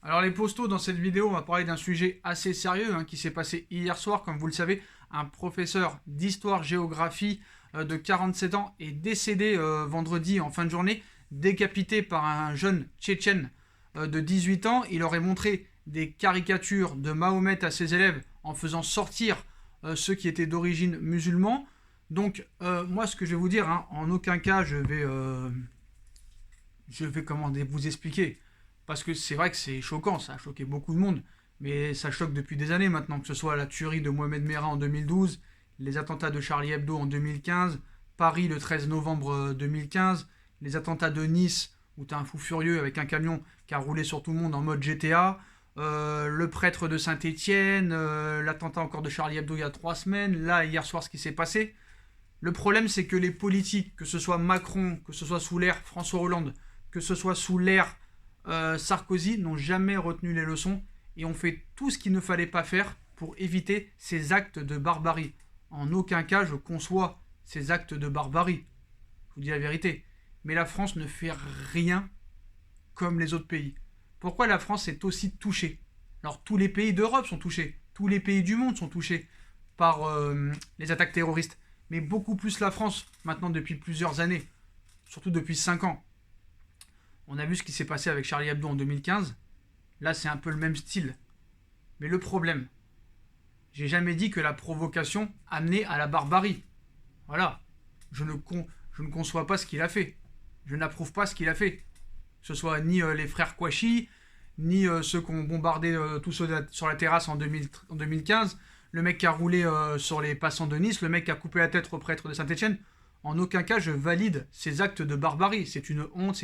Alors les postos, dans cette vidéo, on va parler d'un sujet assez sérieux qui s'est passé hier soir. Comme vous le savez, un professeur d'histoire-géographie de 47 ans est décédé vendredi en fin de journée, décapité par un jeune Tchétchène de 18 ans. Il aurait montré des caricatures de Mahomet à ses élèves en faisant sortir ceux qui étaient d'origine musulmane. Donc moi, ce que je vais vous dire, en aucun cas je vais vous expliquer. Parce que c'est vrai que c'est choquant, ça a choqué beaucoup de monde. Mais ça choque depuis des années maintenant, que ce soit la tuerie de Mohamed Merah en 2012, les attentats de Charlie Hebdo en 2015, Paris le 13 novembre 2015, les attentats de Nice, où t'as un fou furieux avec un camion qui a roulé sur tout le monde en mode GTA, le prêtre de Saint-Étienne, l'attentat encore de Charlie Hebdo il y a 3 semaines, là hier soir ce qui s'est passé. Le problème c'est que les politiques, que ce soit Macron, que ce soit sous l'ère François Hollande, que ce soit sous l'ère Sarkozy, n'ont jamais retenu les leçons et ont fait tout ce qu'il ne fallait pas faire pour éviter ces actes de barbarie. En aucun cas je conçois ces actes de barbarie. Je vous dis la vérité. Mais la France ne fait rien comme les autres pays. Pourquoi la France est aussi touchée? Alors tous les pays d'Europe sont touchés, tous les pays du monde sont touchés par les attaques terroristes, mais beaucoup plus la France, maintenant depuis plusieurs années, surtout depuis 5 ans. On a vu ce qui s'est passé avec Charlie Hebdo en 2015. Là, c'est un peu le même style. Mais le problème, j'ai jamais dit que la provocation amenait à la barbarie. Voilà. Je ne conçois pas ce qu'il a fait. Je n'approuve pas ce qu'il a fait. Que ce soit ni les frères Kouachi, ni ceux qui ont bombardé tous ceux sur la terrasse en 2015, le mec qui a roulé sur les passants de Nice, le mec qui a coupé la tête au prêtre de Saint-Étienne. En aucun cas, je valide ces actes de barbarie. C'est une honte,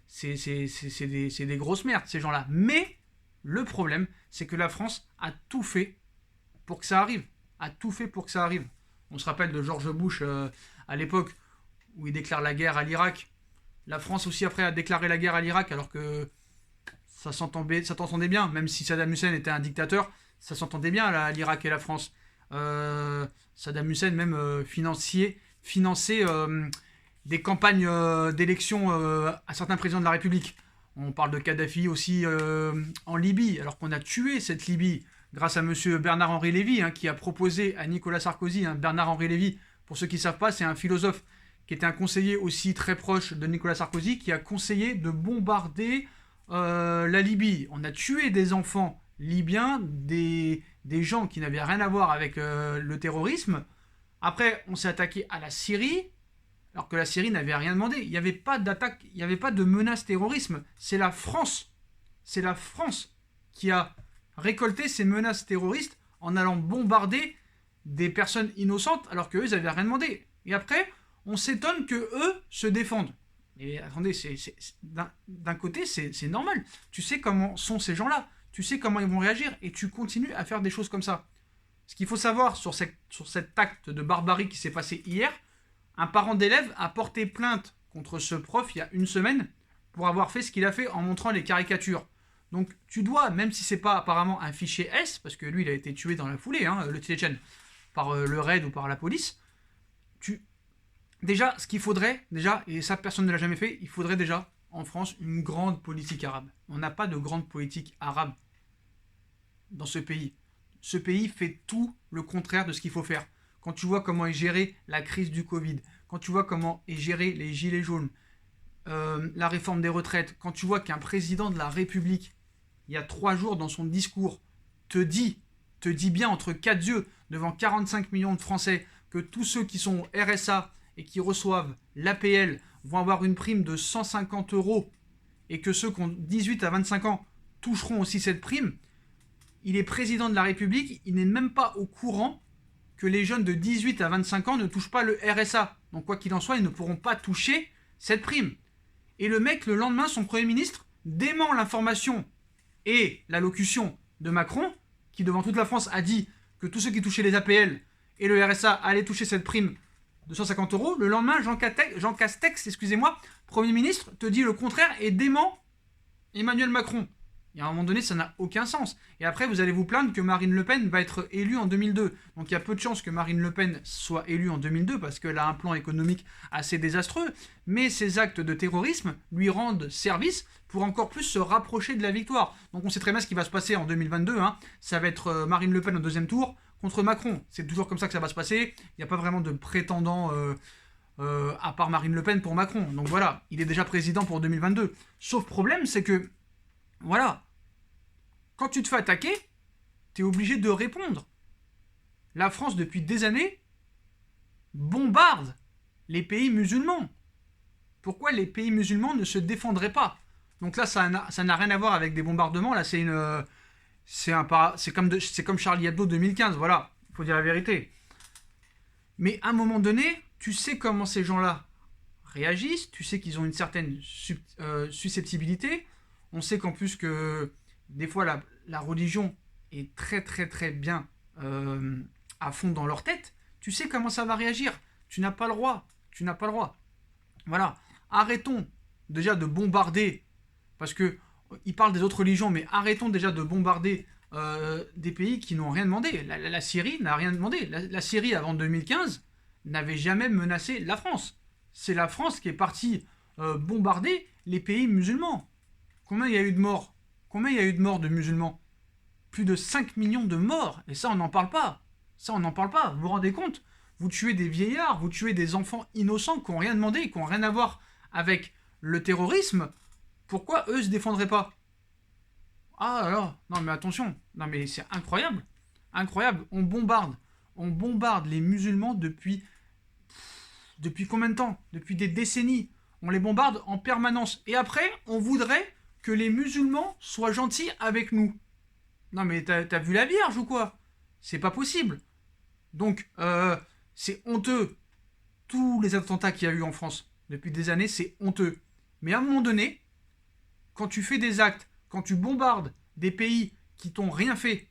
c'est des grosses merdes, ces gens-là. Mais le problème, c'est que la France a tout fait pour que ça arrive. A tout fait pour que ça arrive. On se rappelle de George Bush à l'époque où il déclare la guerre à l'Irak. La France aussi après a déclaré la guerre à l'Irak alors que ça s'entendait bien. Même si Saddam Hussein était un dictateur, ça s'entendait bien là, l'Irak et la France. Saddam Hussein même finançait des campagnes d'élection à certains présidents de la République. On parle de Kadhafi aussi en Libye, alors qu'on a tué cette Libye grâce à monsieur Bernard-Henri Lévy, qui a proposé à Nicolas Sarkozy. Bernard-Henri Lévy, pour ceux qui ne savent pas, c'est un philosophe qui était un conseiller aussi très proche de Nicolas Sarkozy, qui a conseillé de bombarder la Libye. On a tué des enfants libyens, des gens qui n'avaient rien à voir avec le terrorisme. Après, on s'est attaqué à la Syrie, alors que la Syrie n'avait rien demandé. Il n'y avait pas d'attaque, il n'y avait pas de menace terrorisme. C'est la France qui a récolté ces menaces terroristes en allant bombarder des personnes innocentes alors qu'eux, ils n'avaient rien demandé. Et après, on s'étonne qu'eux se défendent. Et attendez, d'un côté, c'est normal. Tu sais comment sont ces gens-là. Tu sais comment ils vont réagir et tu continues à faire des choses comme ça. Ce qu'il faut savoir sur cet acte de barbarie qui s'est passé hier, un parent d'élève a porté plainte contre ce prof il y a une semaine pour avoir fait ce qu'il a fait en montrant les caricatures. Donc tu dois, même si c'est pas apparemment un fichier S, parce que lui il a été tué dans la foulée, le Tchétchène, par le RAID ou par la police, déjà ce qu'il faudrait, et ça personne ne l'a jamais fait, il faudrait déjà en France une grande politique arabe. On n'a pas de grande politique arabe dans ce pays. Ce pays fait tout le contraire de ce qu'il faut faire. Quand tu vois comment est gérée la crise du Covid, quand tu vois comment est gérée les gilets jaunes, la réforme des retraites, quand tu vois qu'un président de la République, il y a 3 jours dans son discours, te dit bien entre 4 yeux, devant 45 millions de Français, que tous ceux qui sont RSA et qui reçoivent l'APL vont avoir une prime de 150 € et que ceux qui ont 18 à 25 ans toucheront aussi cette prime. Il est président de la République, il n'est même pas au courant que les jeunes de 18 à 25 ans ne touchent pas le RSA. Donc quoi qu'il en soit, ils ne pourront pas toucher cette prime. Et le mec, le lendemain, son Premier ministre dément l'information et l'allocution de Macron, qui devant toute la France a dit que tous ceux qui touchaient les APL et le RSA allaient toucher cette prime de 150 €. Le lendemain, Jean Castex, Premier ministre, te dit le contraire et dément Emmanuel Macron. Et à un moment donné, ça n'a aucun sens. Et après, vous allez vous plaindre que Marine Le Pen va être élue en 2002. Donc il y a peu de chances que Marine Le Pen soit élue en 2002 parce qu'elle a un plan économique assez désastreux. Mais ses actes de terrorisme lui rendent service pour encore plus se rapprocher de la victoire. Donc on sait très bien ce qui va se passer en 2022. Ça va être Marine Le Pen au deuxième tour contre Macron. C'est toujours comme ça que ça va se passer. Il n'y a pas vraiment de prétendant à part Marine Le Pen pour Macron. Donc voilà, il est déjà président pour 2022. Sauf problème, c'est que, voilà, quand tu te fais attaquer, tu es obligé de répondre. La France, depuis des années, bombarde les pays musulmans. Pourquoi les pays musulmans ne se défendraient pas? Donc là, ça n'a rien à voir avec des bombardements. Là, c'est comme Charlie Hebdo 2015. Voilà, il faut dire la vérité. Mais à un moment donné, tu sais comment ces gens-là réagissent. Tu sais qu'ils ont une certaine susceptibilité. On sait qu'en plus que des fois la religion est très très très bien à fond dans leur tête. Tu sais comment ça va réagir. Tu n'as pas le droit. Tu n'as pas le droit. Voilà. Arrêtons déjà de bombarder, parce que ils parlent des autres religions, mais arrêtons déjà de bombarder des pays qui n'ont rien demandé. La Syrie n'a rien demandé. La Syrie, avant 2015, n'avait jamais menacé la France. C'est la France qui est partie bombarder les pays musulmans. Combien il y a eu de morts? Combien il y a eu de morts de musulmans? Plus de 5 millions de morts. Et ça, on n'en parle pas. Ça, on n'en parle pas. Vous vous rendez compte? Vous tuez des vieillards, vous tuez des enfants innocents qui n'ont rien demandé, qui n'ont rien à voir avec le terrorisme. Pourquoi eux se défendraient pas? Ah alors, non mais attention. Non mais c'est incroyable. Incroyable. On bombarde. On bombarde les musulmans depuis combien de temps? Depuis des décennies. On les bombarde en permanence. Et après, on voudrait que les musulmans soient gentils avec nous. Non mais t'as vu la Vierge ou quoi? C'est pas possible. Donc, c'est honteux. Tous les attentats qu'il y a eu en France depuis des années, c'est honteux. Mais à un moment donné, quand tu fais des actes, quand tu bombardes des pays qui t'ont rien fait,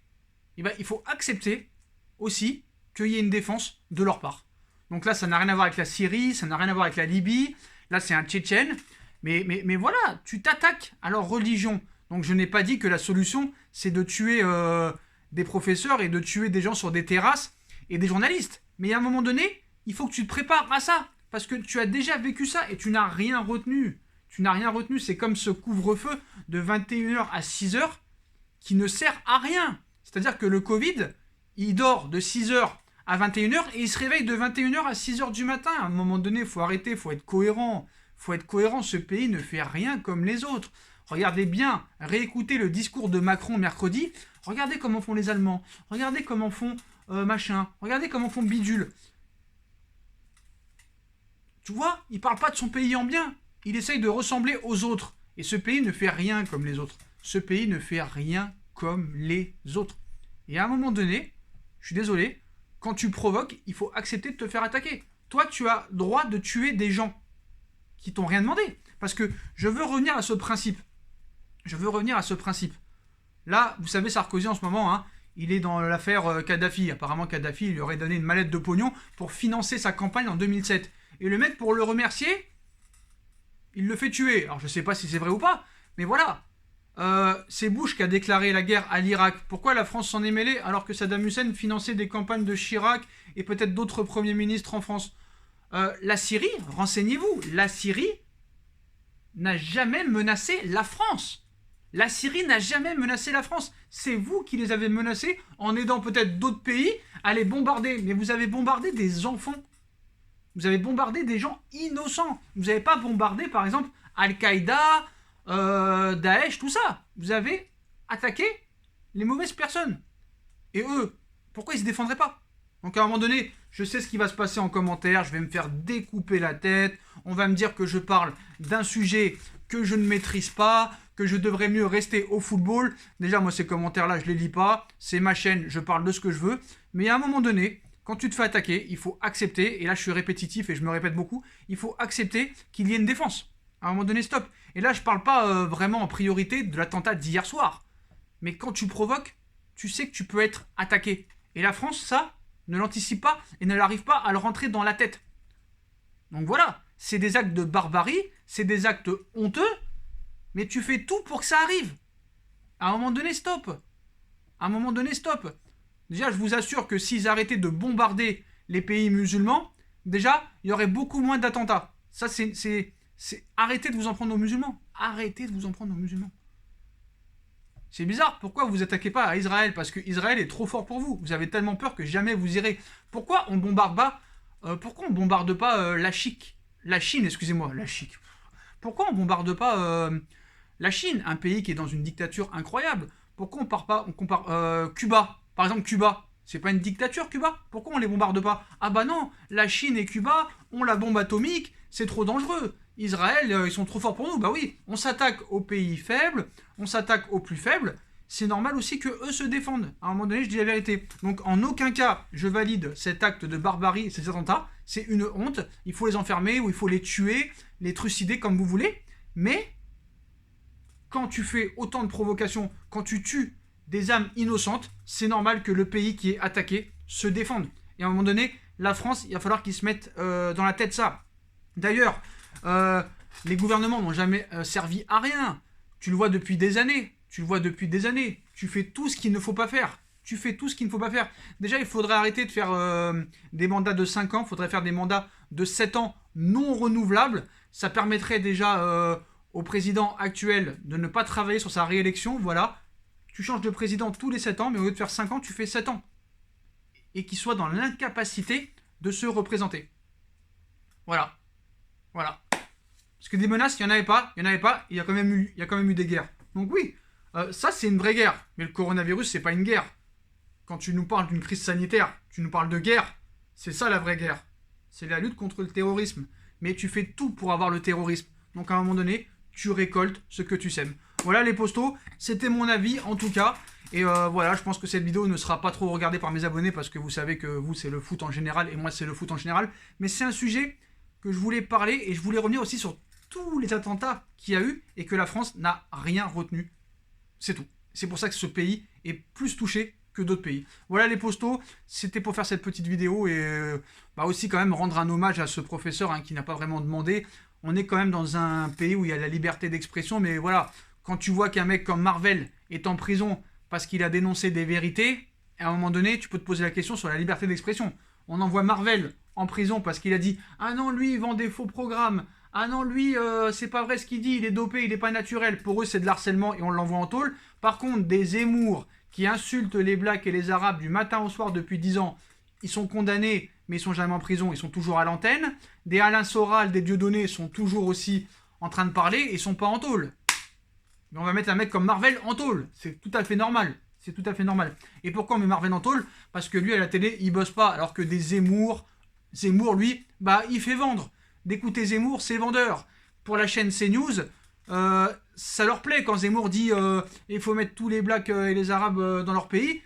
eh ben, il faut accepter aussi qu'il y ait une défense de leur part. Donc là, ça n'a rien à voir avec la Syrie, ça n'a rien à voir avec la Libye. Là, c'est un Tchétchène. Mais voilà, tu t'attaques à leur religion. Donc je n'ai pas dit que la solution, c'est de tuer des professeurs et de tuer des gens sur des terrasses et des journalistes. Mais à un moment donné, il faut que tu te prépares à ça. Parce que tu as déjà vécu ça et tu n'as rien retenu. Tu n'as rien retenu. C'est comme ce couvre-feu de 21h à 6h qui ne sert à rien. C'est-à-dire que le Covid, il dort de 6h à 21h et il se réveille de 21h à 6h du matin. À un moment donné, il faut arrêter, il faut être cohérent. Il faut être cohérent. Ce pays ne fait rien comme les autres. Regardez bien, réécoutez le discours de Macron mercredi. Regardez comment font les Allemands. Regardez comment font machin. Regardez comment font bidule. Tu vois, il parle pas de son pays en bien. Il essaye de ressembler aux autres. Et ce pays ne fait rien comme les autres. Ce pays ne fait rien comme les autres. Et à un moment donné, je suis désolé, quand tu provoques, il faut accepter de te faire attaquer. Toi, tu as droit de tuer des gens qui t'ont rien demandé. Parce que je veux revenir à ce principe. Là, vous savez, Sarkozy en ce moment, il est dans l'affaire Kadhafi. Apparemment, Kadhafi lui aurait donné une mallette de pognon pour financer sa campagne en 2007. Et le mec, pour le remercier, il le fait tuer. Alors, je ne sais pas si c'est vrai ou pas, mais voilà. C'est Bush qui a déclaré la guerre à l'Irak. Pourquoi la France s'en est mêlée alors que Saddam Hussein finançait des campagnes de Chirac et peut-être d'autres premiers ministres en France? La Syrie, renseignez-vous, la Syrie n'a jamais menacé la France. La Syrie n'a jamais menacé la France. C'est vous qui les avez menacés en aidant peut-être d'autres pays à les bombarder. Mais vous avez bombardé des enfants. Vous avez bombardé des gens innocents. Vous n'avez pas bombardé, par exemple, Al-Qaïda, Daesh, tout ça. Vous avez attaqué les mauvaises personnes. Et eux, pourquoi ils ne se défendraient pas? Donc à un moment donné, je sais ce qui va se passer en commentaire. Je vais me faire découper la tête. On va me dire que je parle d'un sujet que je ne maîtrise pas, que je devrais mieux rester au football. Déjà, moi, ces commentaires-là, je les lis pas. C'est ma chaîne, je parle de ce que je veux. Mais à un moment donné, quand tu te fais attaquer, il faut accepter, et là je suis répétitif et je me répète beaucoup, il faut accepter qu'il y ait une défense. À un moment donné, stop. Et là, je parle pas vraiment en priorité de l'attentat d'hier soir. Mais quand tu provoques, tu sais que tu peux être attaqué. Et la France, ça, ne l'anticipe pas et ne l'arrive pas à le rentrer dans la tête. Donc voilà, c'est des actes de barbarie, c'est des actes honteux, mais tu fais tout pour que ça arrive. À un moment donné, stop. À un moment donné, stop. Déjà, je vous assure que s'ils arrêtaient de bombarder les pays musulmans, déjà, il y aurait beaucoup moins d'attentats. Ça, arrêtez de vous en prendre aux musulmans. Arrêtez de vous en prendre aux musulmans. C'est bizarre, pourquoi vous attaquez pas à Israël? Parce que Israël est trop fort pour vous. Vous avez tellement peur que jamais vous irez. Pourquoi on bombarde pas la Chine, excusez-moi, la Chine. Pourquoi on bombarde pas la Chine, un pays qui est dans une dictature incroyable? Pourquoi on compare Cuba? Par exemple, Cuba, c'est pas une dictature, Cuba? Pourquoi on les bombarde pas? Ah bah non, la Chine et Cuba ont la bombe atomique, c'est trop dangereux. Israël, ils sont trop forts pour nous. Bah oui, on s'attaque aux pays faibles, on s'attaque aux plus faibles. C'est normal aussi que eux se défendent. À un moment donné, je dis la vérité. Donc en aucun cas, je valide cet acte de barbarie, ces attentats. C'est une honte. Il faut les enfermer ou il faut les tuer, les trucider comme vous voulez. Mais quand tu fais autant de provocations, quand tu tues des âmes innocentes, c'est normal que le pays qui est attaqué se défende. Et à un moment donné, la France, il va falloir qu'ils se mettent dans la tête ça. D'ailleurs, les gouvernements n'ont jamais servi à rien. Tu le vois depuis des années. Tu fais tout ce qu'il ne faut pas faire. Déjà, il faudrait arrêter de faire des mandats de 5 ans. Il faudrait faire des mandats de 7 ans non renouvelables. Ça permettrait déjà au président actuel de ne pas travailler sur sa réélection. Voilà. Tu changes de président tous les 7 ans, mais au lieu de faire 5 ans, tu fais 7 ans. Et qu'il soit dans l'incapacité de se représenter. Voilà. Parce que des menaces, il n'y en avait pas. Il y a quand même eu des guerres. Donc oui, ça c'est une vraie guerre. Mais le coronavirus, c'est pas une guerre. Quand tu nous parles d'une crise sanitaire, tu nous parles de guerre. C'est ça la vraie guerre. C'est la lutte contre le terrorisme. Mais tu fais tout pour avoir le terrorisme. Donc à un moment donné, tu récoltes ce que tu sèmes. Voilà les postos, c'était mon avis en tout cas. Et voilà, je pense que cette vidéo ne sera pas trop regardée par mes abonnés parce que vous savez que vous c'est le foot en général et moi c'est le foot en général. Mais c'est un sujet que je voulais parler et je voulais revenir aussi sur tous les attentats qu'il y a eu et que la France n'a rien retenu. C'est tout. C'est pour ça que ce pays est plus touché que d'autres pays. Voilà les postos, c'était pour faire cette petite vidéo et aussi quand même rendre un hommage à ce professeur qui n'a pas vraiment demandé. On est quand même dans un pays où il y a la liberté d'expression, mais voilà, quand tu vois qu'un mec comme Marvel est en prison parce qu'il a dénoncé des vérités, à un moment donné, tu peux te poser la question sur la liberté d'expression. On envoie Marvel en prison parce qu'il a dit « Ah non, lui, il vend des faux programmes. Ah non, lui, c'est pas vrai ce qu'il dit, il est dopé, il est pas naturel. » Pour eux, c'est de l'harcèlement et on l'envoie en tôle. Par contre, des Zemmour qui insultent les Blacks et les Arabes du matin au soir depuis 10 ans, ils sont condamnés, mais ils sont jamais en prison, ils sont toujours à l'antenne. Des Alain Soral, des Dieudonné sont toujours aussi en train de parler et ils sont pas en tôle. Mais on va mettre un mec comme Marvel en tôle. C'est tout à fait normal. Et pourquoi on met Marvel en tôle? Parce que lui, à la télé, il bosse pas. Alors que des Zemmour, lui, il fait vendre. D'écouter Zemmour, c'est vendeur. Pour la chaîne CNews, ça leur plaît quand Zemmour dit il faut mettre tous les Blacks et les Arabes dans leur pays.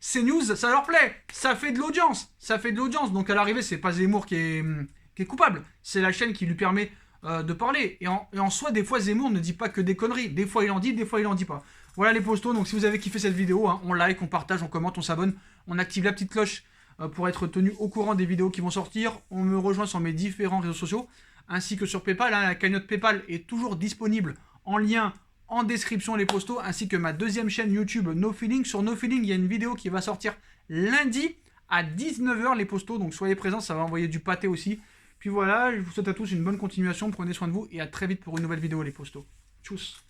CNews, ça leur plaît. Ça fait de l'audience. Donc à l'arrivée, c'est pas Zemmour qui est coupable. C'est la chaîne qui lui permet de parler. Et en soi, des fois, Zemmour ne dit pas que des conneries. Des fois, il en dit, des fois, il en dit pas. Voilà les postos. Donc si vous avez kiffé cette vidéo, on like, on partage, on commente, on s'abonne. On active la petite cloche pour être tenu au courant des vidéos qui vont sortir. On me rejoint sur mes différents réseaux sociaux, ainsi que sur Paypal. La cagnotte Paypal est toujours disponible en lien en description les postos, ainsi que ma deuxième chaîne YouTube No Feeling. Sur No Feeling, il y a une vidéo qui va sortir lundi à 19 h les postos. Donc soyez présents, ça va envoyer du pâté aussi. Puis voilà, je vous souhaite à tous une bonne continuation. Prenez soin de vous et à très vite pour une nouvelle vidéo les postos. Tchuss.